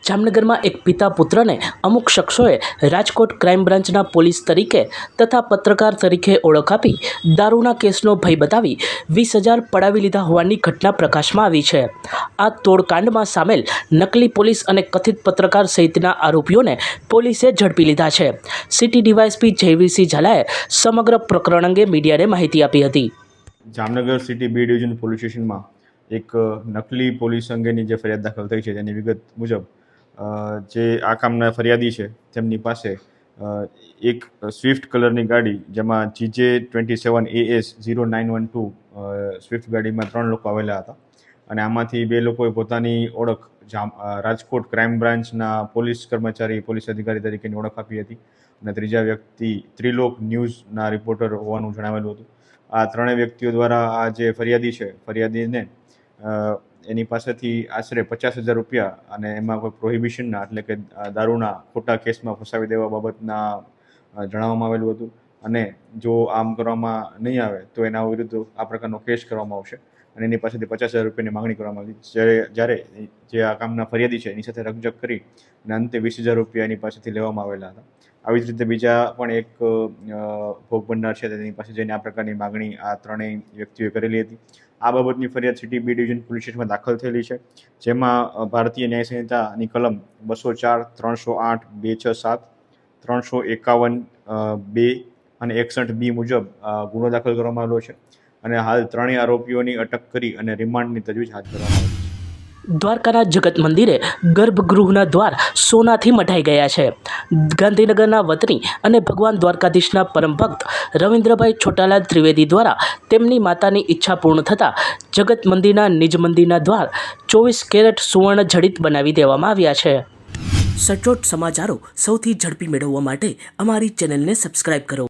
જામનગરમાં એક પિતા પુત્રને અમુક શખ્સોએ રાજકોટ ક્રાઇમ બ્રાન્ચના પોલીસ તરીકે તથા પત્રકાર તરીકે ઓળખ આપી દારૂના કેસનો ભય બતાવી 20,000 પડાવી લીધા હોવાની ઘટના પ્રકાશમાં આવી છે। આ તોડકાંડમાં સામેલ નકલી પોલીસ અને કથિત પત્રકાર સહિતના આરોપીઓને પોલીસે ઝડપી લીધા છે। સિટી ડીવાયએસપી જયવીરસિંહ ઝાલાએ સમગ્ર પ્રકરણ અંગે મીડિયાને માહિતી આપી હતી। Jamnagar city B division police સ્ટેશનમાં એક નકલી પોલીસ અંગેની જે ફરિયાદ દાખલ થઈ છે તેની વિગત મુજબ જે આ કામના ફરિયાદી છે તેમની પાસે એક સ્વિફ્ટ કલરની ગાડી જેમાં GJ27AS0912 સ્વિફ્ટ ગાડીમાં 3 લોકો આવેલા હતા અને આમાંથી 2 લોકોએ પોતાની ઓળખ રાજકોટ ક્રાઇમ બ્રાન્ચના પોલીસ કર્મચારી પોલીસ અધિકારી તરીકેની ઓળખ આપી હતી અને ત્રીજા વ્યક્તિ ત્રિલોક ન્યૂઝના રિપોર્ટર હોવાનું જણાવેલું હતું। આ ત્રણેય વ્યક્તિઓ દ્વારા આ જે ફરિયાદી છે ફરિયાદીને એની પાસેથી આશરે 50,000 રૂપિયા અને એમાં કોઈ પ્રોહિબિશનના એટલે કે દારૂના ખોટા કેસમાં ફસાવી દેવા બાબતના જણાવવામાં આવેલું હતું અને જો આમ કરવામાં નહીં આવે તો એના વિરુદ્ધ આ પ્રકારનો કેસ કરવામાં આવશે અને એની પાસેથી 50,000 રૂપિયાની માંગણી કરવામાં આવી। જ્યારે જે આ કામના ફરિયાદી છે એની સાથે રકઝક કરી અને અંતે 20,000 રૂપિયા એની પાસેથી લેવામાં આવેલા હતા। આવી જ રીતે બીજા પણ એક ભોગ બનનાર છે તેની પાસે જઈને આ પ્રકારની માંગણી આ ત્રણેય વ્યક્તિઓએ કરેલી હતી। આ બાબતની ફરિયાદ સિટી બી ડિવિઝન પોલીસ સ્ટેશનમાં દાખલ થયેલી છે, જેમાં ભારતીય ન્યાય સંહિતાની કલમ 204, 308, 267, 351(2) અને 61(b) મુજબ ગુનો દાખલ કરવામાં આવેલો છે અને હાલ ત્રણેય આરોપીઓની અટક કરી અને રિમાન્ડની તજવીજ હાથ ધરવામાં આવી છે। દ્વારકાના જગત મંદિરે ગર્ભગૃહના દ્વાર સોનાથી મઢાઈ ગયા છે। ગાંધીનગરના વતની અને ભગવાન દ્વારકાધીશના પરમ ભક્ત રવિન્દ્રભાઈ છોટાલાલ ત્રિવેદી દ્વારા તેમની માતાની ઈચ્છા પૂર્ણ થતાં જગત મંદિરના નિજ મંદિરના દ્વાર 24 કેરેટ સુવર્ણ જડિત બનાવી દેવામાં આવ્યા છે। સચોટ સમાચારો સૌથી ઝડપી મેળવવા માટે અમારી ચેનલને સબસ્ક્રાઇબ કરો।